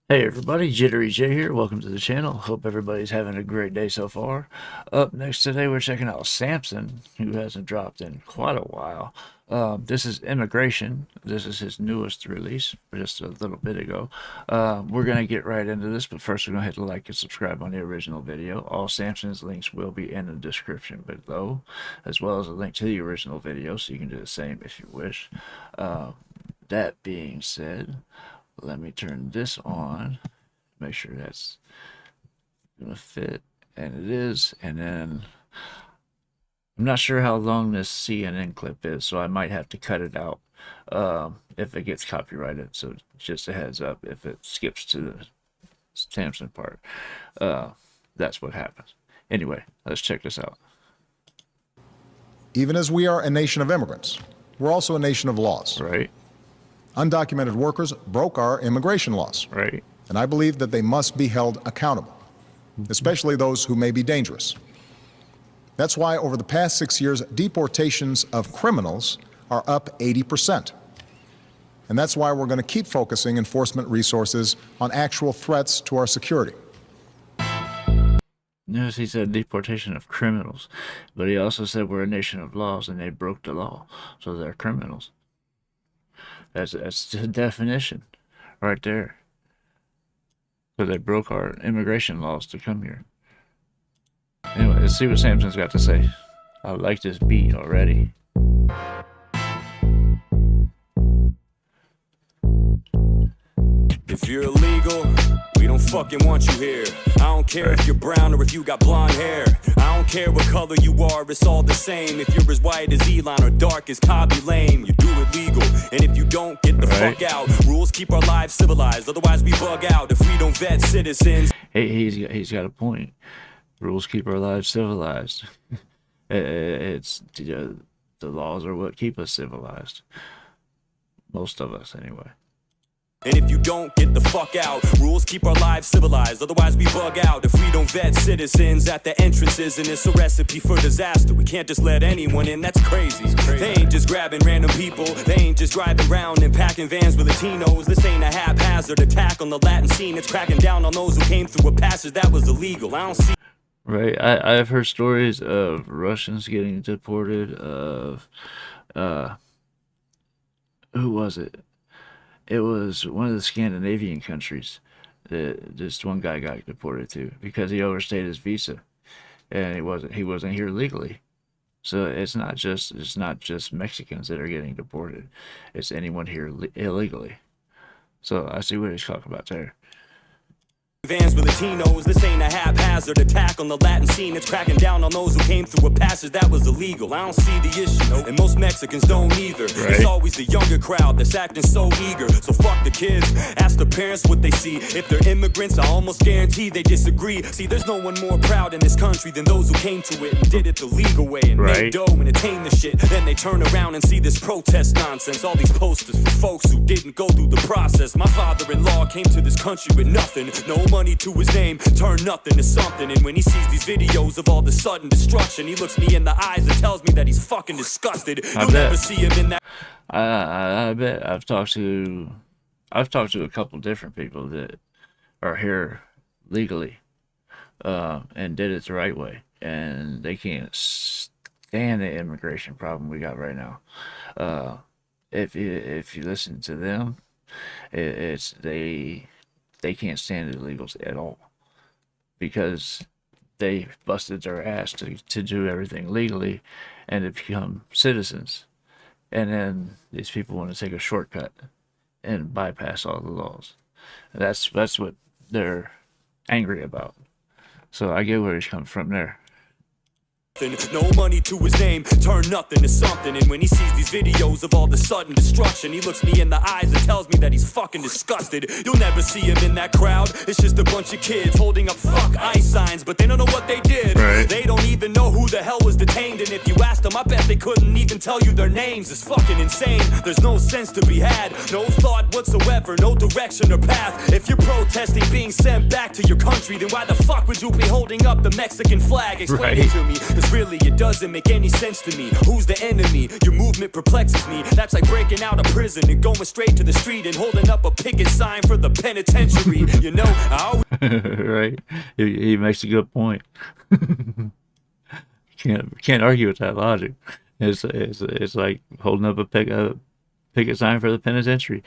Hey everybody, JitteryJay here. Welcome to the channel. Hope everybody's having a great day so far. Up next today, we're checking out Samson, who hasn't dropped in quite a while. This is Immigration. This is his newest release, just a little bit ago. We're going to get right into this, but first we're going to hit the like and subscribe on the original video. All Samson's links will be in the description below, as well as a link to the original video, so you can do the same if you wish. That being said, let me turn this on, make sure that's gonna fit, and it is. And then I'm not sure how long this CNN clip is, so I might have to cut it out if it gets copyrighted. So just a heads up, if it skips to the Samson part, that's what happens. Anyway, let's check this out. Even as we are a nation of immigrants, we're also a nation of laws. Right. Undocumented workers broke our immigration laws. Right. And I believe that they must be held accountable, especially those who may be dangerous. That's why over the past 6 years, deportations of criminals are up 80%. And that's why we're going to keep focusing enforcement resources on actual threats to our security. Notice he said deportation of criminals, but he also said we're a nation of laws and they broke the law, so they're criminals. That's the definition right there. So they broke our immigration laws to come here. Anyway, let's see what Samson's got to say. I like this beat already. If you're illegal, we don't fucking want you here. I don't care if you're brown or if you got blonde hair. I don't care what color you are, it's all the same. If you're as white as Elon or dark as Cobby Lame, you do it legal. And if you don't, get the fuck out. Rules keep our lives civilized, otherwise we bug out. If we don't vet citizens. Hey, he's got a point. Rules keep our lives civilized. It's the laws are what keep us civilized. Most of us, anyway. And if you don't, get the fuck out. Rules keep our lives civilized, otherwise we bug out. If we don't vet citizens at the entrances, and it's a recipe for disaster. We can't just let anyone in, that's crazy. They ain't just grabbing random people. They ain't just driving around and packing vans with Latinos. This ain't a haphazard attack on the Latin scene. It's cracking down on those who came through a passage that was illegal. I don't see. Right, I've heard stories of Russians getting deported, of, who was it? It was one of the Scandinavian countries that this one guy got deported to because he overstayed his visa, and he wasn't here legally. So it's not just Mexicans that are getting deported; it's anyone here illegally. So I see what he's talking about there. Vans with Latinos, this ain't a haphazard attack on the Latin scene. It's cracking down on those who came through a passage that was illegal. I don't see the issue, and most Mexicans don't either. Right. It's always the younger crowd that's acting so eager. So fuck the kids, ask the parents what they see. If they're immigrants, I almost guarantee they disagree. See, there's no one more proud in this country than those who came to it and did it the legal way and made dough and attained the shit. Then they turn around and see this protest nonsense. All these posters for folks who didn't go through the process. My father-in-law came to this country with nothing, no money to his name, turn nothing to something. And when he sees these videos of all the sudden destruction, he looks me in the eyes and tells me that he's fucking disgusted. You'll never see him in that. I bet I've talked to a couple different people that are here legally, and did it the right way, and they can't stand the immigration problem we got right now. If you listen to them, they can't stand illegals at all because they busted their ass to do everything legally and to become citizens. And then these people want to take a shortcut and bypass all the laws. That's what they're angry about. So I get where he's coming from there. No money to his name, turn nothing to something. And when he sees these videos of all the sudden destruction, he looks me in the eyes and tells me that he's fucking disgusted. You'll never see him in that crowd. It's just a bunch of kids holding up fuck ICE signs, but they don't know what they did. Right. They don't even know who the hell was detained. And if you asked them, I bet they couldn't even tell you their names. It's fucking insane. There's no sense to be had, no thought whatsoever, no direction or path. If you're protesting being sent back to your country, then why the fuck would you be holding up the Mexican flag? Explain it to me. Cause really it doesn't make any sense to me. Who's the enemy? Your movement perplexes me. That's like breaking out of prison and going straight to the street and holding up a picket sign for the penitentiary. You know, I always Right? He makes a good point. Can't argue with that logic. It's like holding up a picket sign for the penitentiary.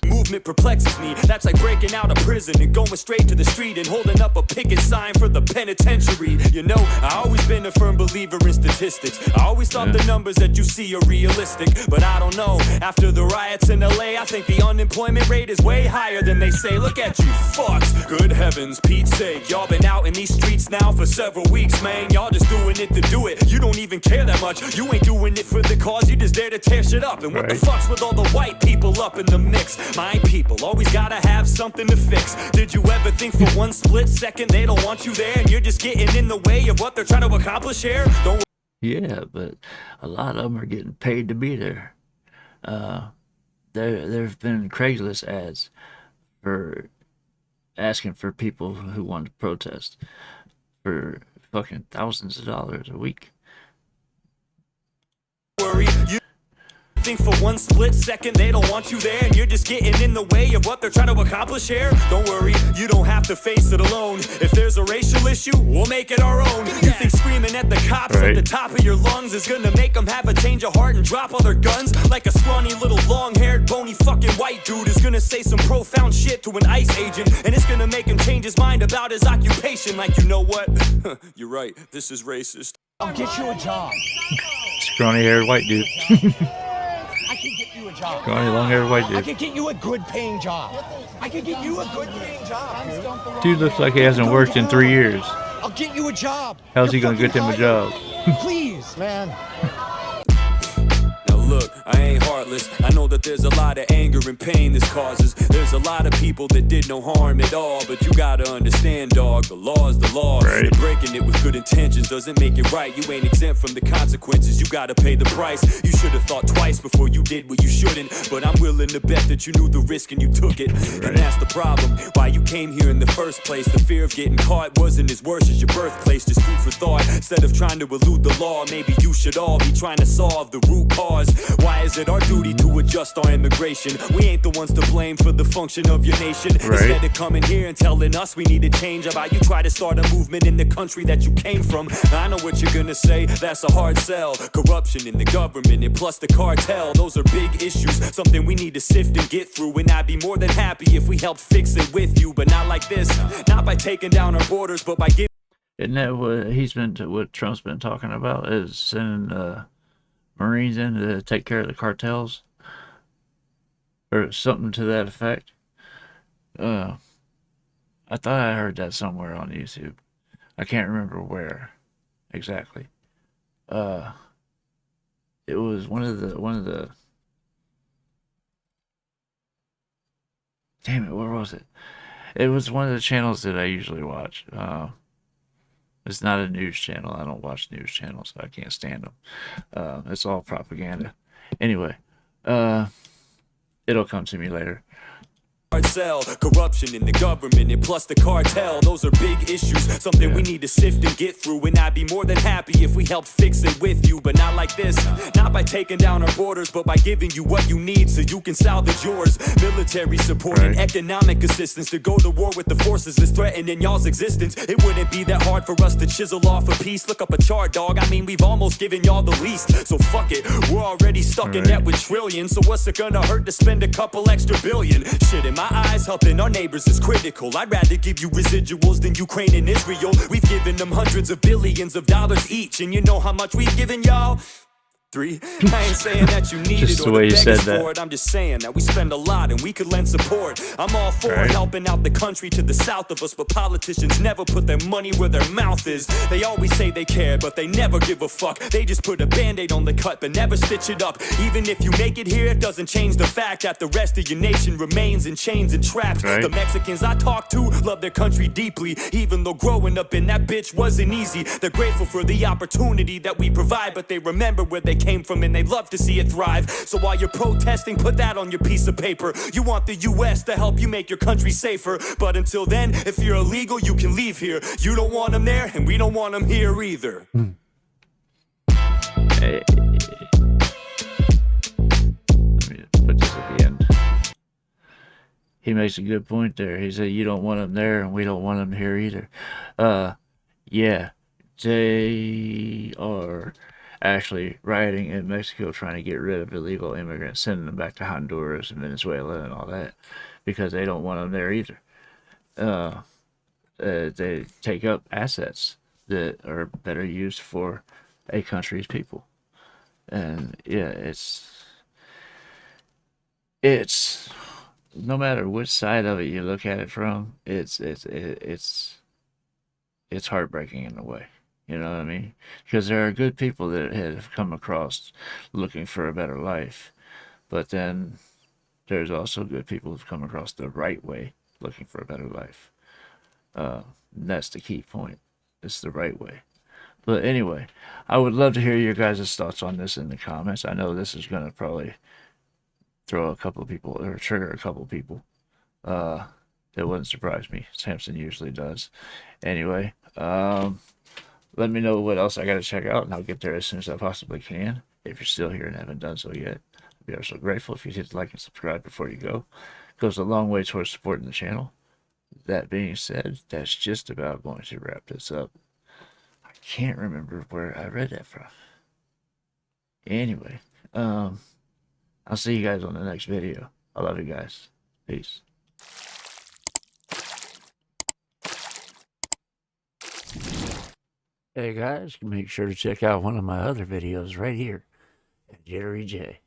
Movement perplexes me. That's like breaking out of prison and going straight to the street and holding up a picket sign for the penitentiary. You know, I always been a firm believer in statistics. I always thought the numbers that you see are realistic, but I don't know. After the riots in LA, I think the unemployment rate is way higher than they say. Look at you fucks. Good heavens, Pete's sake. Y'all been out in these streets now for several weeks, man. Y'all just doing it to do it. You don't even care that much. You ain't doing it for the cause. You just there to tear shit up. And what the fuck's with all the white people up in the mix? My people always gotta have something to fix. Did you ever think for one split second they don't want you there and you're just getting in the way of what they're trying to accomplish here? Don't. Yeah, but a lot of them are getting paid to be there. There've been Craigslist ads for asking for people who want to protest for fucking thousands of dollars a week. Worry, you think for one split second they don't want you there and you're just getting in the way of what they're trying to accomplish here? Don't worry, you don't have to face it alone. If there's a racial issue, we'll make it our own. You think screaming at the cops at the top of your lungs is gonna make them have a change of heart and drop all their guns? Like a scrawny little long-haired bony fucking white dude is gonna say some profound shit to an ICE agent and it's gonna make him change his mind about his occupation. Like, you know what? You're right, this is racist. I'll get you a job. Scrawny-haired white dude. I can get you a job. Scrawny, long-haired white I dude. can get you a good paying job. I can get you a good paying job. Dude looks like he hasn't worked in 3 years. I'll get you a job. How's he gonna get him a job? Please, man. Now look, I ain't heartless. I know that there's a lot of anger and pain this causes. There's a lot of people that did no harm at all, but you gotta understand, dog, the law is the law. And breaking it with good intentions doesn't make it right. You ain't exempt from the consequences. You gotta pay the price. You should have thought twice before you did what you shouldn't, but I'm willing to bet that you knew the risk and you took it. And that's the problem, why you came here in the first place. The fear of getting caught wasn't as worse as your birthplace. Just food for thought. Instead of trying to elude the law, maybe you should all be trying to solve the root cause. Why is it our duty to adjust our immigration? We ain't the ones to blame for the function of your nation. Instead of coming here and telling us we need to change, how about you try to start a movement in the country that you came from? I know what you're gonna say, that's a hard sell. Corruption in the government and plus the cartel, those are big issues, something we need to sift and get through. And I'd be more than happy if we helped fix it with you, but not like this. Not by taking down our borders, but by giving. Isn't that what Trump's been talking about? Is sending Marines in to take care of the cartels, or something to that effect. I thought I heard that somewhere on YouTube. I can't remember where exactly. It was one of the. Damn it! Where was it? It was one of the channels that I usually watch. It's not a news channel. I don't watch news channels, so I can't stand them. It's all propaganda. Anyway, it'll come to me later. Sell corruption in the government and plus the cartel, those are big issues, something we need to sift and get through. And I'd be more than happy if we helped fix it with you, but not like this. Not by taking down our borders, but by giving you what you need so you can salvage yours. Military support and economic assistance to go to war with the forces that's threatening y'all's existence. It wouldn't be that hard for us to chisel off a piece. Look up a chart, dog. I mean, we've almost given y'all the least, so fuck it. We're already stuck in debt with trillions, so what's it gonna hurt to spend a couple extra billion? Shit, in my eyes, helping our neighbors is critical. I'd rather give you residuals than Ukraine and Israel. We've given them hundreds of billions of dollars each, and you know how much we've given y'all? 3. I ain't saying that you need Just it the or way to you beg us said that. for it. I'm just saying that we spend a lot and we could lend support. I'm all for helping out the country to the south of us, but politicians never put their money where their mouth is. They always say they care, but they never give a fuck. They just put a band-aid on the cut, but never stitch it up. Even if you make it here, it doesn't change the fact that the rest of your nation remains in chains and trapped. The Mexicans I talk to love their country deeply, even though growing up in that bitch wasn't easy. They're grateful for the opportunity that we provide, but they remember where they came from and they love to see it thrive. So while you're protesting, put that on your piece of paper. You want the US to help you make your country safer, but until then, if you're illegal, you can leave here. You don't want them there, and we don't want them here either. Hey. Let me put this at the end. He makes a good point there. He said you don't want them there, and we don't want them here either. Yeah, they are actually rioting in Mexico trying to get rid of illegal immigrants, sending them back to Honduras and Venezuela and all that, because they don't want them there either. They take up assets that are better used for a country's people. And yeah, it's no matter which side of it you look at it from, it's heartbreaking in a way. You know what I mean? Because there are good people that have come across looking for a better life, but then there's also good people who've come across the right way looking for a better life. That's the key point. It's the right way. But anyway, I would love to hear your guys' thoughts on this in the comments. I know this is going to probably throw a couple of people or trigger a couple of people. That wouldn't surprise me. Samson usually does. Anyway, let me know what else I got to check out, and I'll get there as soon as I possibly can. If you're still here and haven't done so yet, I'd be so grateful if you hit like and subscribe before you go. It goes a long way towards supporting the channel. That being said, that's just about going to wrap this up. I can't remember where I read that from. Anyway, I'll see you guys on the next video. I love you guys. Peace. Hey guys, make sure to check out one of my other videos right here at JitteryJay.